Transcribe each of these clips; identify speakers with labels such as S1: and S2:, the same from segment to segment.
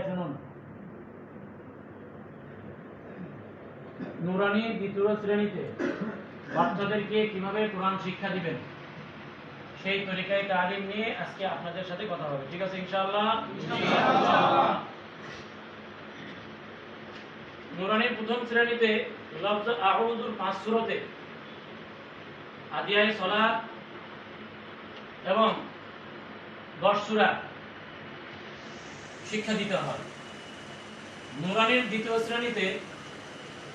S1: শুনুন, নুরানি দ্বিতীয় শ্রেণীতে বাচ্চাদেরকে কিভাবে কোরআন শিক্ষা দিবেন সেই তরিকায় তালিম নিয়ে আজকে আপনাদের সাথে কথা হবে। ঠিক আছে ইনশাআল্লাহ? নুরানির প্রথম শ্রেণীতে লফজ আউযুর 5 সূরাতে আদিয়ায়ে সালাত এবং 10 সূরা শিক্ষা দিতে হয়। নুরানির দ্বিতীয় শ্রেণীতে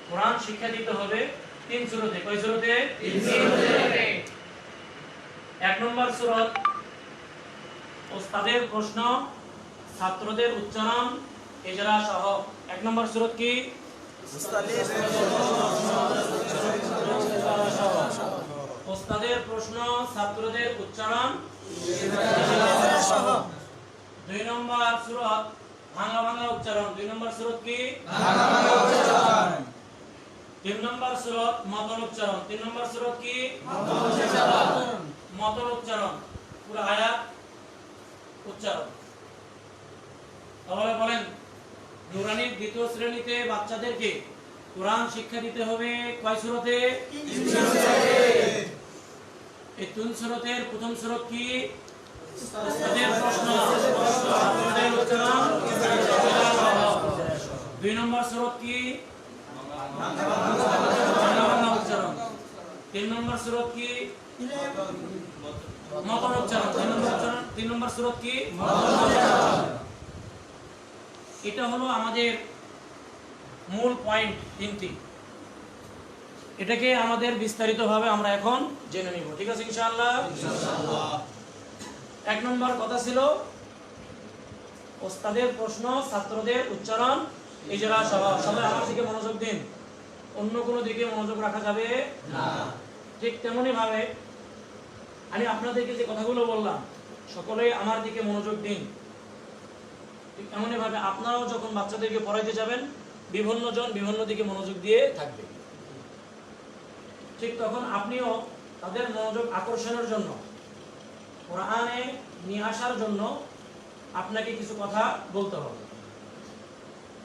S1: কোরআন শিক্ষা দিতে হবে 3 সূরাতে। কয় সূরাতে? 3 সূরাতে। 1 নম্বর সূরা ওস্তাদের প্রশ্ন, ছাত্রদের উচ্চারণ, ইজরা সহ। 1 নম্বর সূরা কি? ওস্তাদের প্রশ্ন, ছাত্রদের উচ্চারণ, ইজরা সহ। 2 নম্বর সূরা ভাঙা ভাঙা উচ্চারণ। 2 নম্বর সূরা কি? ভাঙা ভাঙা উচ্চারণ। 3 নম্বর সূরা মতন উচ্চারণ। 3 নম্বর সূরা কি? মতন উচ্চারণ। মতন উচ্চারণ, পুরো আয়াত উচ্চারণ। তাহলে বলেন, নুরানির দ্বিতীয় শ্রেণীতে বাচ্চাদেরকে কোরআন শিক্ষা দিতে হবে কয় সূরাতে? 3 সূরাতে। এই 3 সূরাতের প্রথম সূরা কি? ওস্তাদের প্রশ্ন, ছাত্রদের উচ্চারণ, 2 নম্বর সূরা কি? ভাঙা উচ্চারণ। 3 নম্বর সূরা কি? মতন উচ্চারণ। 3 নম্বর সূরা কি? মতন উচ্চারণ। এটা হলো আমাদের মূল পয়েন্ট 3টি। এটাকে আমাদের বিস্তারিতভাবে আমরা এখন জেনে নিব। ঠিক আছে ইনশাআল্লাহ? ইনশাআল্লাহ। 1 নম্বর কথা ছিল ওস্তাদের প্রশ্ন, ছাত্রদের উচ্চারণ, ইজরা সহ। সবাই আমার দিকে মনোযোগ দিন, অন্য কোনো দিকে মনোযোগ রাখা যাবে না। ঠিক তেমনি ভাবে আমি আপনাদেরকে যে কথাগুলো বললাম সকলেই আমার দিকে মনোযোগ দিন। ঠিক এমনই ভাবে আপনারাও যখন বাচ্চাদেরকে পড়াইতে যাবেন বিভিন্ন জন বিভিন্ন দিকে মনোযোগ দিয়ে থাকবে। ঠিক তখন আপনিও তাদের মনোযোগ আকর্ষণের জন্য, কোরআনে নিয়ে আসার জন্য আপনাকে কিছু কথা বলতে হবে,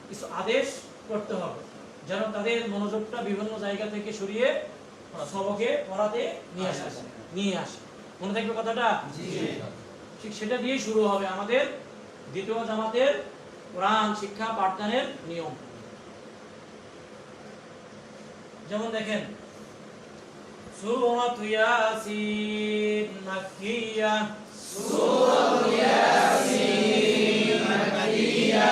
S1: কিছু আদেশ করতে হবে, যেন তাদের মনোযোগটা বিভিন্ন জায়গা থেকে সরিয়ে সবকে পড়াতে নিয়ে আসে। মনে থাকবে কথাটা? ঠিক সেটা দিয়েই শুরু হবে আমাদের দ্বিতীয় জামাতের কোরআন শিক্ষা পাঠদানের নিয়ম। যেমন দেখেন, সূরা ইয়াসিন মাক্কিয়া, সূরা ইয়াসিন মাক্কিয়া,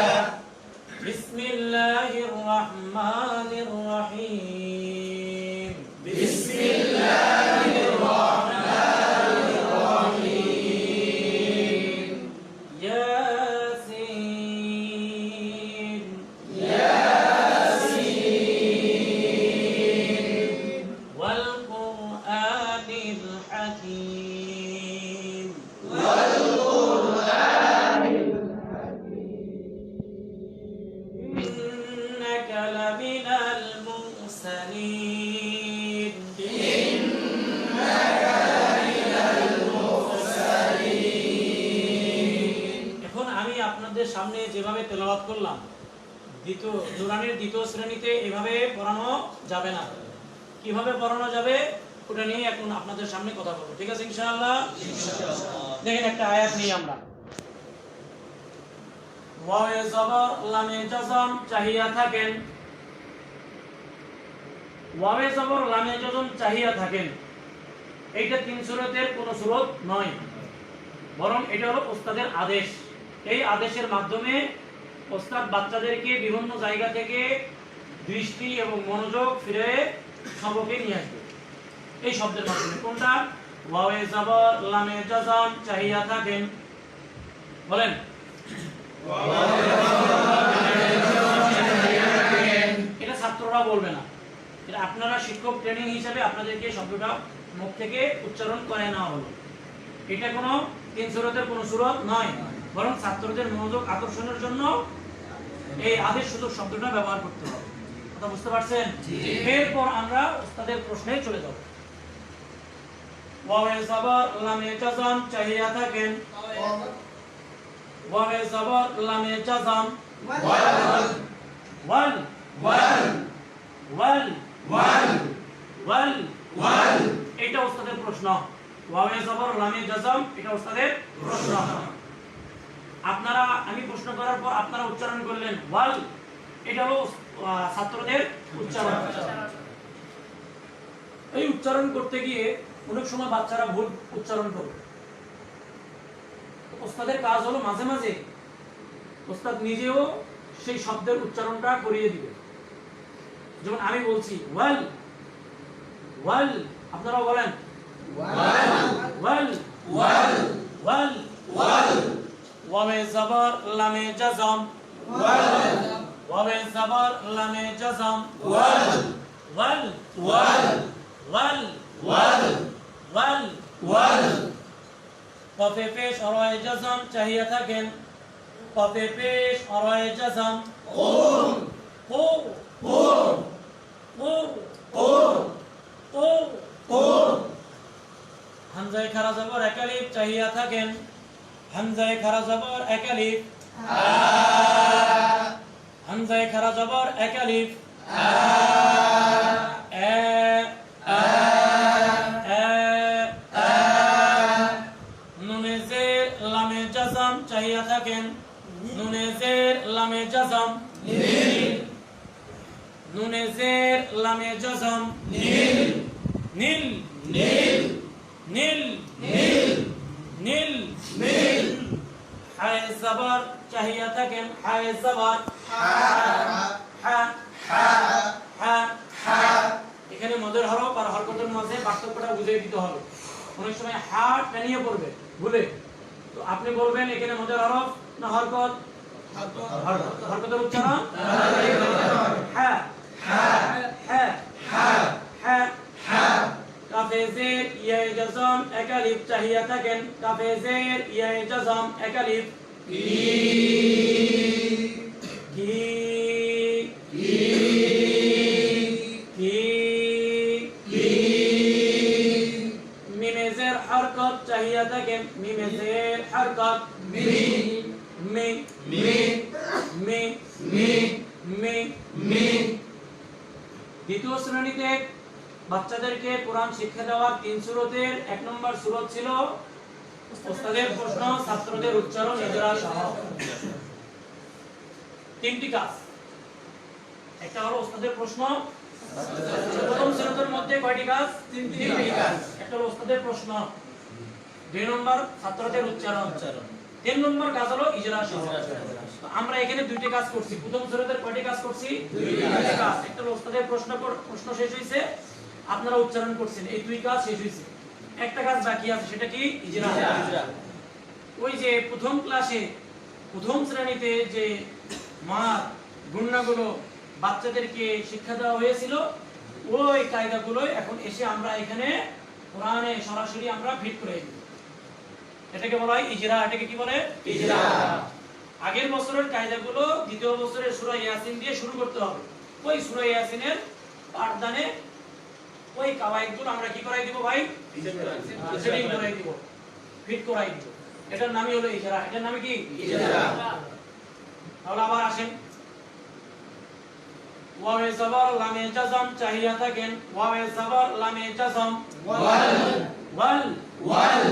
S1: বিসমিল্লাহির রহমানির রহিম, বিসমিল্লাহির রহমানির রহিম, ইয়াসিন ইয়াসিন ওয়াল কুরআনিল হাকীম, ওয়াল কুরআনিল হাকীম, ইন্নাকা লামিনাল মুরসালিন, ইন্নাকা লামিনাল মুরসালিন। এখন আমি আপনাদের সামনে যেভাবে তেলাওয়াত করলাম, নুরানির দ্বিতীয় শ্রেণীতে এভাবে পড়ানো যাবে না। কিভাবে পড়ানো যাবে ওটা নিয়ে এখন আপনাদের সামনে কথা বলবো। ঠিক আছে ইনশাআল্লাহ? দেখেন একটা আয়াত নিয়ে আমরা, ওয়ায়ে জবর লামে জজম চাহিয়া থাকেন, ওয়ায়ে জবর লামে জজম চাহিয়া থাকেন। এইটা 3 সূরাতের কোন সূরত নয়, বরং এটা হলো ওস্তাদের আদেশ। এই আদেশের মাধ্যমে ওস্তাদ বাচ্চাদেরকে বিভিন্ন জায়গা থেকে দৃষ্টি এবং মনোযোগ ফিরে সবকে নিয়ে আসবে এই শব্দের মাধ্যমে। কোনটা? ওয়ায়ে জবর লামে জজম চাহিয়া থাকেন। বলেন, এটা ছাত্ররা বলবে না, এটা আপনারা শিক্ষক ট্রেনিং হিসেবে আপনাদেরকে শব্দটা মুখ থেকে উচ্চারণ করে নেওয়া হলো। এটা কোনো 3 সূরাতের কোনো সূরত নয়, বরং ছাত্রদের মনোযোগ আকর্ষণের জন্য এই আদেশ সূচক শব্দটা ব্যবহার করতে হবে। কথা বুঝতে পারছেন? এরপর আমরা ওস্তাদের প্রশ্নে চলে যাব। ওয়াবে জবর লামে জাজম চাহিয়া থাকেন ওয়াবে জবর লামে জাজম ওয়াল ওয়াল এটা ওস্তাদের প্রশ্ন ওয়াবে জবর লামে জাজম এটা ওস্তাদের প্রশ্ন আপনারা আমি প্রশ্ন করার পর আপনারা উচ্চারণ করলেন ওয়াল এটা হলো ছাত্রদের উচ্চারণ এই উচ্চারণ করতে গিয়ে অনেক সময় বাচ্চারা ভুল উচ্চারণ করে ওস্তাদের কাজ হলো মাঝে মাঝে ওস্তাদ নিজেও সেই শব্দের উচ্চারণটা করিয়ে দিবে যেমন আমি বলছি ওয়াল ওয়াল আপনারাও বলেন ওয়াল ওয়াল ওয়াল ওয়াল ওয়াবে জবর লামে জাজম ওয়াল ওয়াবে জবর লামে জাজম ওয়াল ওয়াল ওয়াল ওয়াল ওয়াল ওয়াল ওয়াল কফে পেশ অরয় জাজম চাহিয়া থাকেন কফে পেশ অরয় জাজম কুম কুম কুম কুম কুম কুম কুম হামজায়ে খারা জবর একালিফ চাহিয়া থাকেন হামজায়ে খারা জবর একালিফ হামজায়ে খারা জবর একালিফ নুনে জের লামে জাজম চাহিয়া থাকেন নুনে জের লামে জাজম নীল নুনে জের লামে জাজম নীল নীল নীল নীল নীল নীল নীল হায় জবর চাহিয়া থাকেন হায় জবর হা হা হা হা এখানে মদের হরফ আর হরকতের মাঝে পার্থক্যটা বুঝিয়ে দিতে হবে অনেক সময় হা টানিয়ে পড়বে ভুলে তো আপনি বলবেন এখানে মদের হরফ না হরকত হরকতের উচ্চারণ হা হা হা হা হা হা কাফে জের ইয়া জাজম একালিফ চাহিয়া থাকেন কাফে জের ইয়া জাজম একালিফ কি মিমে জের হরকত চাহিয়া থাকেন মিমে জের হরকত me me me me me me me দ্বিতীয় শ্রেণীতে বাচ্চাদেরকে কোরআন শিক্ষা দেওয়ার 3 সূরতের 1 নম্বর সূরত ছিল ওস্তাদের প্রশ্ন ছাত্রদের উচ্চারণ ইজরা সহ তিনটি কাজ একটা হলো ওস্তাদের প্রশ্ন প্রথম সূরতের মধ্যে কয়টি কাজ তিনটি কাজ একটা হলো ওস্তাদের প্রশ্ন 2 নম্বর ছাত্রদের উচ্চারণ 3 নম্বর কাজ হলো ইজরা সহ আমরা এখানে দুইটি কাজ করছি প্রথম সূরতের কয়টি কাজ করছি দুইটি কাজ একটা হলো ওস্তাদের প্রশ্ন শেষ হইছে আপনারা উচ্চারণ করছেন এই দুই কাজ শেষ হইছে একটা কাজ বাকি আছে সেটা কি ইজরা ওই যে প্রথম ক্লাসে প্রথম শ্রেণীতে যে মার গুণনাগুলো বাচ্চাদেরকে শিক্ষা দেওয়া হয়েছিল ওই কায়দাগুলো এখন এসে আমরা এখানে কোরআনে সরাসরি আমরা ফিট করে দিই এটাকে বলা হয় ইজরা এটাকে কি বলে ইজরা আগের বছরের কায়দাগুলো দ্বিতীয় বছরের সূরা ইয়াসিন দিয়ে শুরু করতে হবে ওই সূরা ইয়াসিনের পাঠদানে ওই কাওয়াইদগুলো আমরা কি করাই দিব ভাই সেটিং করাই দিব ফিট করাই দিব এটার নামই হলো ইজরা এটার নাম কি ইজরা তাহলে আবার আসেন ওয়াবে জবর লামে জাজম চাহিয়া থাকেন ওয়াবে জবর লামে জাজম ওয়াল ওয়াল ওয়াল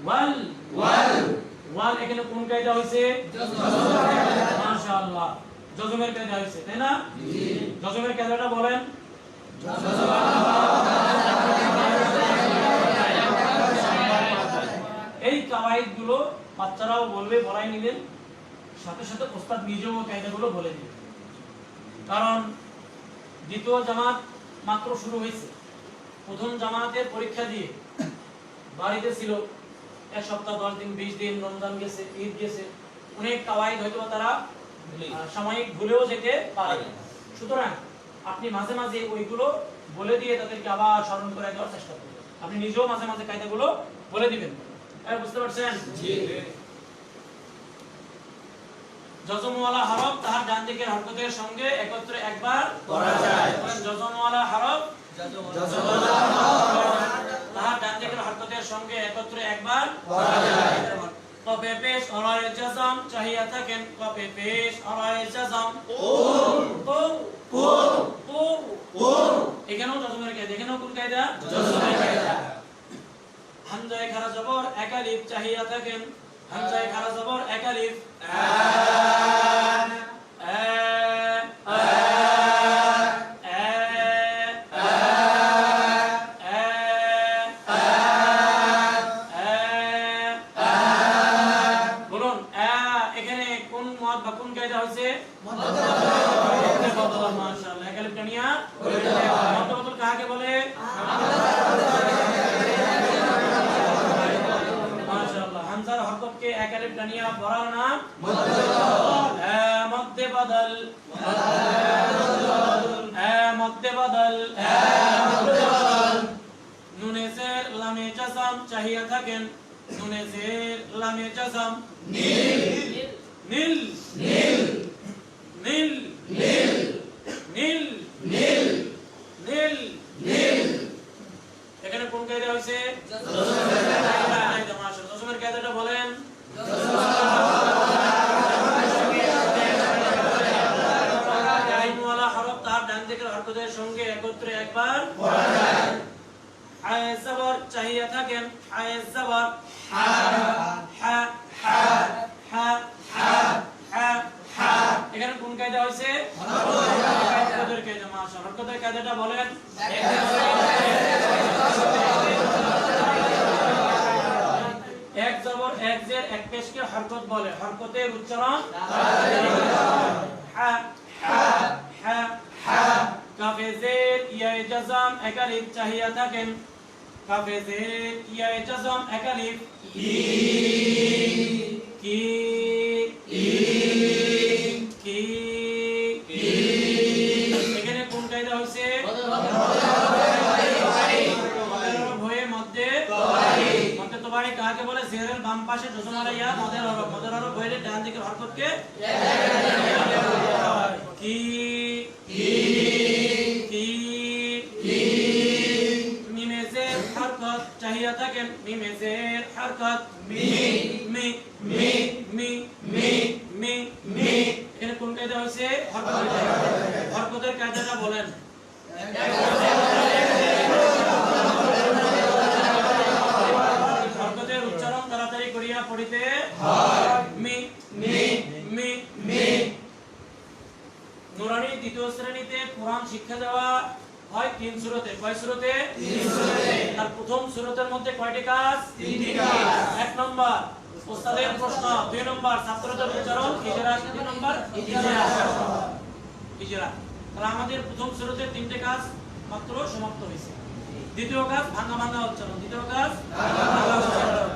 S1: ওয়াল ওয়াল ওয়াল এখানে কোন কায়দা হইছে মাশাআল্লাহ জজমের কায়দা হইছে তাই না জি জজমের কায়দাটা বলেন এই কাওয়াইদগুলো বাচ্চারাও বলবে বলাই নিলেন সাথে সাথে ওস্তাদ নিজেও কায়দাগুলো বলে দিবেন কারণ দ্বিতীয় জামাত মাত্র শুরু হয়েছে প্রথম জামাতের পরীক্ষা দিয়ে বাড়িতে ছিল এক সপ্তাহ 10 দিন 20 দিন রমজান গেছে ঈদ গেছে অনেক কাওয়াইদ হয়তো তারা সাময়িক ভুলেও যেতে পারে সুতরাং আপনি মাঝে মাঝে ওইগুলো বলে দিয়ে তাদেরকে আবার স্মরণ করে দেওয়ার চেষ্টা করবেন আপনি নিজেও মাঝে মাঝে কায়দাগুলো বলে দিবেন বুঝতে পারছেন জি জজমওয়ালা হরফ তার ডান দিকের হরকতের সঙ্গে একত্রে একবার পড়া যায় জজমওয়ালা হরফ জজমওয়ালা হরফ তাহার ডান দিকের হরকতের সঙ্গে একত্রে একবার পড়া যায় কবে পেশ আলায়ে জাযাম চাহিয়া থাকেন কবে পেশ আলায়ে জাযাম ও এখানেও জজমের কায়দা এখানেও কোন কায়দা জজমের কায়দা হামজায়ে খারা জবর এক আলিফ চাহিয়া থাকেন হামজায়ে খারা জবর এক আলিফ বলুন এখানে কোন মত বা কোন কায়দা হইছে মধ্যবদল মাশাআল্লাহ এক আলিফ টানিয়া মধ্যবদল কাকে বলে মাশাআল্লাহ হামজার হরকতকে এক আলিফ টানিয়া পড়ার নাম মধ্যবদল মধ্যবদল নুনে জের লামে জাযাম চাহিয়া থাকেন নুনে জের লামে জাযাম নীল নীল নীল নীল নীল নীল নীল নীল এখানে কোন কায়দা হইছে জজমের কায়দা মাশাআল্লাহ জজমের কায়দাটা বলেন আইনওয়ালা হরফ তার ডান দিকের হরকতের সঙ্গে একত্রে একবার পড়া যায় হায় জবর চাহিয়া থাকেন হায় জবর হা হা হা হা হা হা এখানে কোন কায়দা হইছে হরকতের কায়দা মাশাআল্লাহ হরকতের কায়দাটা বলেন এক জবর এক জের এক পেশকে হরকত বলে হরকতের উচ্চারণ হা হা হা হা কাফে জের ইয়া জাযাম এক আলিফ চাহিয়া থাকেন কাফে জের ইয়া জাযাম এক আলিফ কি এখানে কোন কায়দা হইছে ভয়ে মধ্যে মধ্যে তোবাড়ি কাকে বলে জেরের বাম পাশে জজম আলাইয়া মদের হরফ ভয়ে ডান দিকের হরকতকে কি মিমে জের হরকত চাহিয়া থাকেন মিমে জের হরকত me me me me me me me এখানে কোন কায়দা হইছে হরকতের কায়দাটা বলেন হরকতের উচ্চারণ তাড়াতাড়ি করিয়া পড়িতে মি মি মি মি নুরানি দ্বিতীয় শ্রেণীতে কোরআন শিক্ষা দেওয়া হয় তিন সূরাতে কয় সূরাতে তিন সূরাতে আর প্রথম সূরাতের মধ্যে কয়টি কাজ তিনটি কাজ এক নাম্বার উস্তাদের প্রশ্ন দুই নাম্বার ছাত্রদের উচ্চারণ ইজরা তিন নাম্বার ইজরা তাহলে আমাদের প্রথম সূরাতে তিনটি কাজ মাত্র সমাপ্ত হয়েছে দ্বিতীয় কাজ ভাঙা ভাঙা উচ্চারণ দ্বিতীয় কাজ ভাঙা উচ্চারণ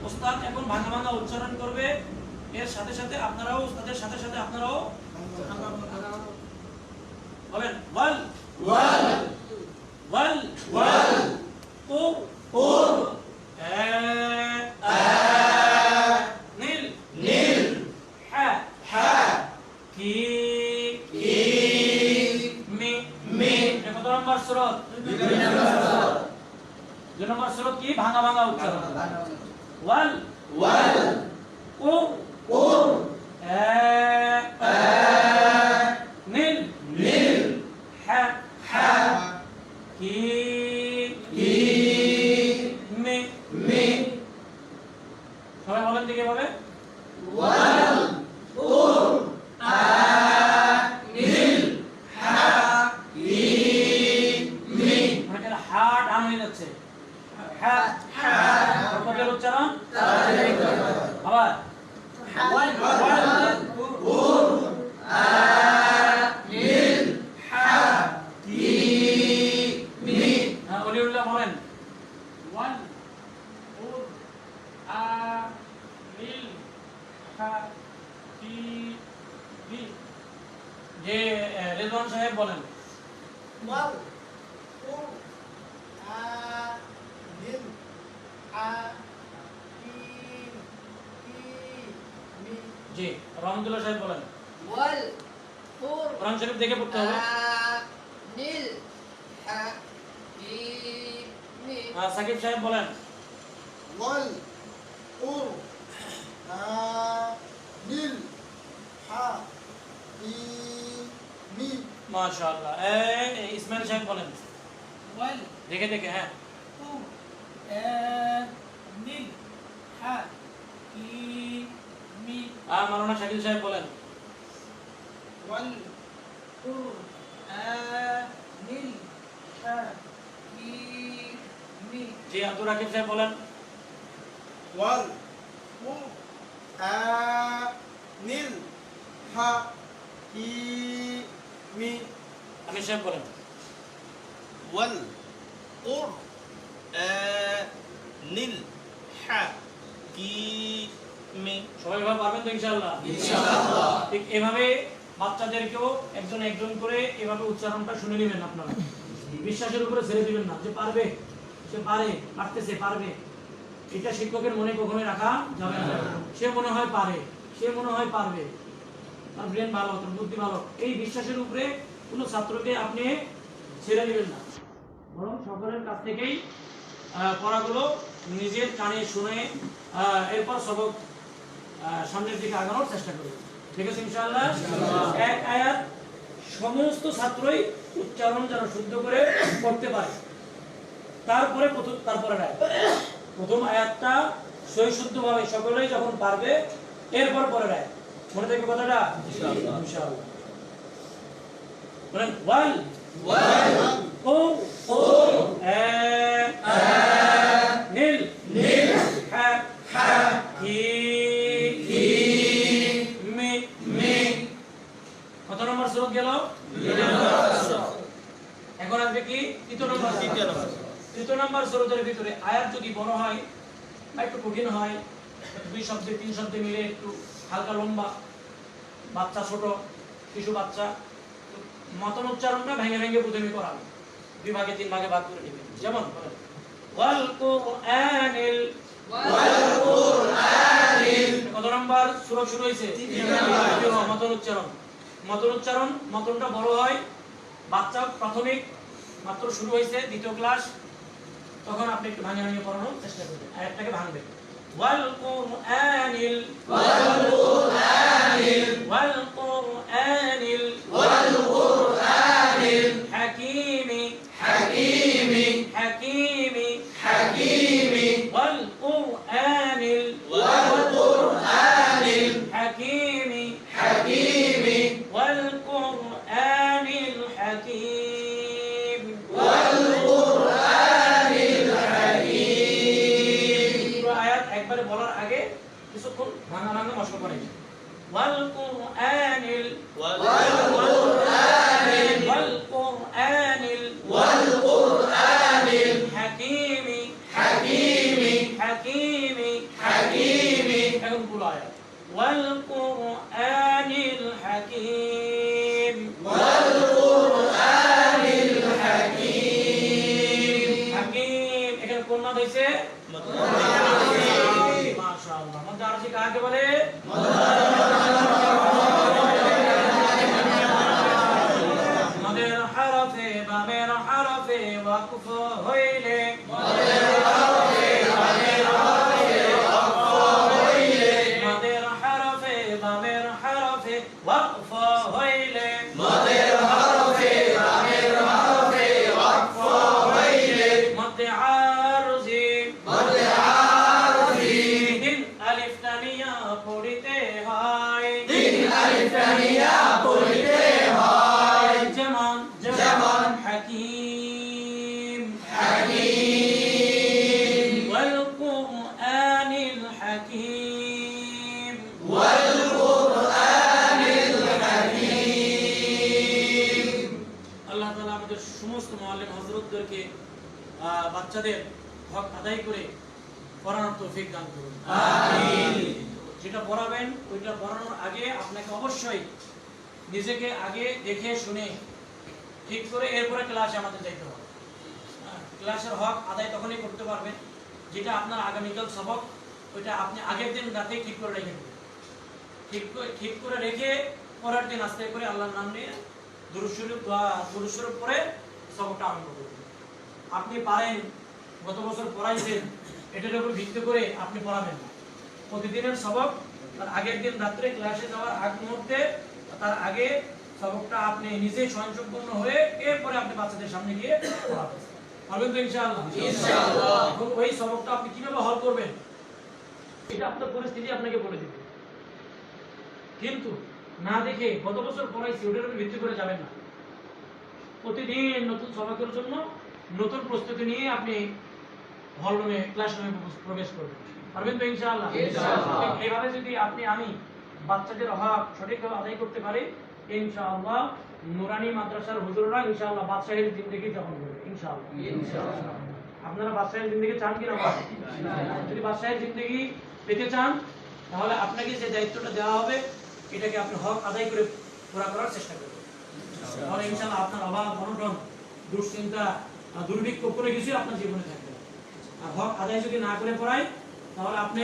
S1: উস্তাদ এখন ভাঙা ভাঙা উচ্চারণ করবে এর সাথে সাথে আপনারাও উস্তাদের সাথে সাথে আপনারাও বলেন ওয়াল ওয়াল ওয়াল ওয়াল ও ও নীল নীল হা হা কি মি মি কত নম্বর সূরা দুই নম্বর সূরা কি ভাঙা ভাঙা উচ্চারণ ওয়াল ওয়াল ও ও নীল নীল হা হা কি মি মি সবাই বলেন দিকে বলে ওয়াল ও নীল হা কি মি মানে হার্ট আন হয়ে যাচ্ছে হা হা হরকতের উচ্চারণ তাড়াতাড়ি করুন আবার ওয়াল ওয়াল ও নীল হা কি মি ওলিউল্লাহ বলেন ওয়াল ও নীল হা কি মি যে রেজওয়ান সাহেব বলেন
S2: ওয়াল ও নীল হা কি মি
S1: জি রহমতুল্লাহ সাহেব বলেন
S2: ওয়াল ও
S1: কোরআন শরীফ দেখে পড়তে হবে
S2: নীল হা কি মি
S1: সাকিব সাহেব বলেন।
S2: ওয়াল উর নীল হা ই মি
S1: মাশাআল্লাহ। ইসমাইল সাহেব বলেন।
S3: ওয়াল
S1: দেখে দেখে, হ্যাঁ।
S3: উর নীল হা ই মি
S1: মাওলানা শাকিল সাহেব বলেন।
S3: ওয়াল উর নীল হা ই মি
S1: জি আব্দুর রাকিব সাহেব বলেন।
S2: ওয়াল উর নীল হা ই মি
S1: আমির সাহেব বলেন।
S4: ওয়াল উর নীল হা কি মি
S1: সবাই ভাবে পারবেন তো ইনশাআল্লাহ?
S4: ইনশাআল্লাহ।
S1: ঠিক এভাবে বাচ্চাদেরকেও একজন একজন করে এভাবে উচ্চারণটা শুনে নেবেন আপনারা। বিশ্বাসের উপরে ছেড়ে দিবেন না যে পারবে, সে পারে, পারতেছে, পারবে। এটা শিক্ষকের মনে কখনোই রাখা যাবে না। সে মনে হয় পারে, সে মনে হয় পারবে, তার ব্রেন ভালো, তার বুদ্ধি ভালো, এই বিশ্বাসের উপরে কোনো ছাত্রকে আপনি ছেড়ে দিবেন না। বরং সকলের কাছ থেকেই পড়াগুলো নিজের কানে শুনে এরপর সবক সামনের দিকে আগানোর চেষ্টা করবেন। ঠিক আছে ইনশাআল্লাহ? এক আয়াত সমস্ত ছাত্রই উচ্চারণ যেন শুদ্ধ করে পড়তে পারে। তারপরে প্রথম আয়াতটা সহি শুদ্ধভাবে সকলেই যখন পারবে এরপর পরের আয়াত। মনে থাকবে কথাটা? ইনশাআল্লাহ। বলেন ওয়াল ও নীল হা ই মি কত নম্বর সূরা গেল? এখন আসবে কি? তৃতীয় নম্বর সূরার ভিতরে আয়াত যদি বড় হয় বা একটু কঠিন হয়, দুই শব্দে তিন শব্দে মিলে একটু হালকা লম্বা, বাচ্চা ছোট শিশু বাচ্চা, মতন উচ্চারণটা ভেঙে ভেঙে প্রথমে করাবে, দুই ভাগে তিন ভাগে ভাগ করে নেবেন। যেমন বলেন ওয়াল কুরআনিল কত নম্বর সূরা শুরু হয়েছে? মতন উচ্চারণ মতনটা বড় হয়, বাচ্চা প্রাথমিক মাত্র শুরু হয়েছে, দ্বিতীয় ক্লাস, তখন আপনি একটু ভাঙে ভাঙে পড়ানোর চেষ্টা করবেন, আয়াতটাকে ভাঙবেন। ওয়াল কুরআনিল হাকীমি ওয়াল কুরআনিল হাকীমি ওয়াল কুরআনিল হাকীম আয়াত একবারে বলার আগে কিছুক্ষণ ভাঙা ভাঙা মশক করে ওয়াল কুরআনিল হাকীমি এখন পুরো আয়াত ওয়াল কুরআনিল হাকীম হাকীম এখানে কোন মাদ হইছে? মাশাআল্লাহ। মধ্যে আরবি কাকে বলে? মাদের হরফে বামের হরফে ওয়াকফ হইলে মাদের হরফে বামের হরফে ওয়াকফ হইলে মধ্যে আরজি দিন আলিফ তানিয়া পড়িতে হয় যেমন হাকীম ওয়াল কুরআনিল হাকীম আল্লাহ তাআলা আমাদের সমস্ত মুআল্লিম হযরতদেরকে বাচ্চাদের হক আদায় করে পড়ানোর তৌফিক দান করুন। আমিন। যেটা পড়াবেন ওইটা পড়ানোর আগে আপনাকে অবশ্যই নিজেকে আগে দেখে শুনে ঠিক করে এরপরে ক্লাসে আমাদের যাইতে হবে। ক্লাসের হক আদায় তখনই করতে পারবেন যেটা আপনার আগামীকাল সবক, ওইটা আপনি আগের দিন রাতে ঠিক করে রেখে দেবেন। ঠিক করে রেখে পরের দিন আস্তে করে আল্লাহর নাম নিয়ে দুরূদ শরীফ পড়ে সবকটা আরম্ভ করবেন। আপনি পারেন গত বছর পড়াইছেন এটার উপর ভিত্তি করে আপনি পড়াবেন না। প্রতিদিনের সবক তার আগের দিন রাত্রে ক্লাসে যাওয়ার আগ মুহূর্তে তার আগে সবকটা আপনি নিজেই স্বয়ংসম্পূর্ণ হয়ে এরপরে আপনি বাচ্চাদের সামনে গিয়ে পড়াবেন। পারবেন তো ইনশাআল্লাহ? ইনশাআল্লাহ। এখন ওই সবকটা আপনি কিভাবে হল করবেন এটা আপনার পরিস্থিতি আপনাকে বলে দিবে। কিন্তু না দেখে গত বছর পড়াইছি ওটার উপর ভিত্তি করে যাবেন না। প্রতিদিন নতুন সবকের জন্য নতুন প্রস্তুতি নিয়ে আপনি হল রুমে ক্লাসরুমে প্রবেশ করবেন। পারবেন তো ইনশাআল্লাহ? ইনশাআল্লাহ। এইভাবে যদি আমি বাচ্চাদের হক সঠিকভাবে আদায় করতে পারি ইনশাআল্লাহ নুরানি মাদ্রাসার হুজুররা ইনশাআল্লাহ বাদশাহীর জিন্দেগি যাপন করবে ইনশাআল্লাহ। ইনশাআল্লাহ। আপনারা বাদশাহীর জিন্দেগি চান কি না? যদি বাদশাহীর জিন্দেগি পেতে চান তাহলে আপনাকে যে দায়িত্বটা দেওয়া হবে এটাকে আপনি হক আদায় করে পুরা করার চেষ্টা করবেন। তাহলে ইনশাআল্লাহ আপনার অভাব অনটন দুশ্চিন্তা দুর্ভিক্ষ করে কিছু আপনার জীবনে থাকবে না। আর হক আদায় যদি না করে পড়ায় তাহলে আপনি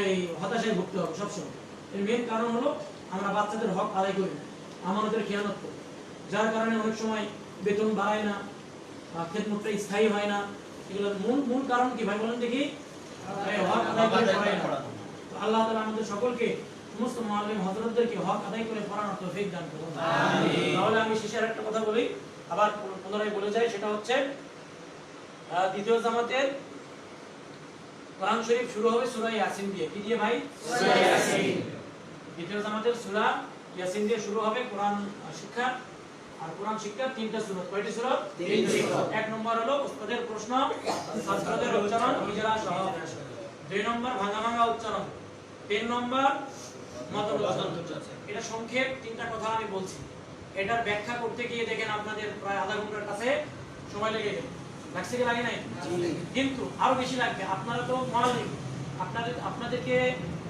S1: এই হতাশায় ভুগতে হবে সবসময়। এর মেন কারণ হলো আমরা বাচ্চাদের হক আদায় করি না, আমাদের খেয়ানত করি, যার কারণে অনেক সময় বেতন বাড়ায় না, খেদমতটা স্থায়ী হয় না। এগুলোর মূল কারণ কি ভাই বলেন দেখি? হক আদায় করে পড়ায় না। তো আল্লাহ তাআলা আমাদের সকলকে সমস্ত মুআল্লিম হযরতদেরকে হক আদায় করে পড়ানোর তৌফিক দান করুন। আমিন। তাহলে আমি শেষে একটা কথা বলি, আবার পুনরায় বলে যাই, সেটা হচ্ছে দ্বিতীয় জামাতের কোরআন শরীফ শুরু হবে সূরা ইয়াসিন দিয়ে। কি দিয়ে ভাই? সূরা ইয়াসিন। দ্বিতীয় জামাতের সূরা ইয়াসিন দিয়ে শুরু হবে কোরআন শিক্ষা। আর কোরআন শিক্ষার তিনটা সূরা। কয়টি সূরা? তিনটি। এক নম্বর হলো উস্তাদের প্রশ্ন, ছাত্রদের উচ্চারণ ইজরা সহ। দুই নম্বর ভাঙা ভাঙা উচ্চারণ। তিন নম্বর মত উচ্চারণ। এটা সংক্ষেপ তিনটা কথা আমি বলছি। এটার ব্যাখ্যা করতে গিয়ে দেখেন আপনাদের প্রায় আধা ঘন্টার কাছে সময় লেগে গেল। লাগছে কি লাগে নাই? কিন্তু আরো বেশি লাগবে। আপনারা তো মুআল্লিম, আপনাদেরকে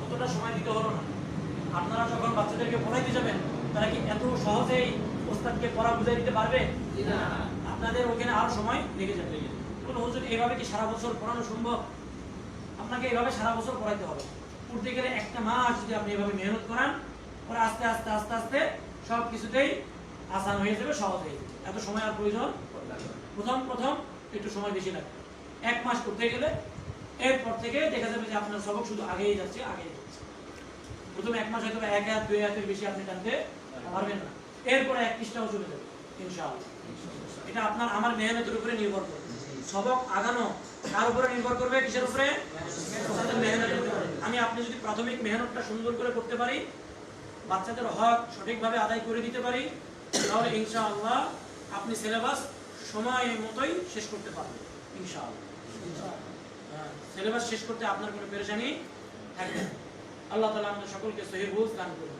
S1: কতটা সময় দিতে হলো না। আপনারা যখন বাচ্চাদেরকে পড়াইতে যাবেন তারা কি এত সহজেই ওস্তাদকে পড়া বুঝাই দিতে পারবে? না। আপনাদের ওখানে আরো সময় লেগে যাবে। কোনো হুজুর এইভাবে কি সারা বছর পড়ানো সম্ভব? আপনাকে এইভাবে সারা বছর পড়াইতে হবে। পড়তে গেলে একটা মাস যদি আপনি এভাবে মেহনত করান, পরে আস্তে আস্তে আস্তে আস্তে সব কিছুতেই আসান হয়ে যাবে, সহজ হয়ে যাবে। এত সময় আর প্রয়োজন প্রথম একটু সময় বেশি লাগবে। এক মাস করতে গেলে এরপর থেকে দেখা যাবে যে আপনার সবক শুধু আগেই যাচ্ছে। প্রথমে এক মাস হয়তো এক হাত দুই হাতের বেশি আপনি টানতে পারবেন না, এরপরে এক পৃষ্ঠাও চলে যাবে ইনশাআল্লাহ। এটা আপনার আমার মেহনতের উপরে নির্ভর করবে। সবক আগানো কার উপরে নির্ভর করবে? কিসের উপরে? মেহনতের উপরে। আপনি যদি প্রাথমিক মেহনতটা সুন্দর করে করতে পারি, বাচ্চাদের হক সঠিকভাবে আদায় করে দিতে পারি, তাহলে ইনশাআল্লাহ আপনি সিলেবাস সময় মতোই শেষ করতে পারবেন ইনশাআল্লাহ। সিলেবাস শেষ করতে আপনার কোনো পেরেশানি থাকবে না। আল্লাহ তাআলা আমাদের সকলকে সহিহ বুঝ দান করুন।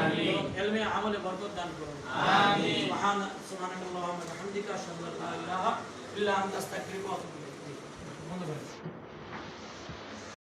S1: আমিন। ইলমে আমলে বরকত দান করুন। আমিন। সুবহানাল্লাহি ওয়া বিহামদিহি আশহাদু আল্লা ইলাহা ইল্লা আনতা আস্তাগফিরুকা ওয়া আতুবু ইলাইক।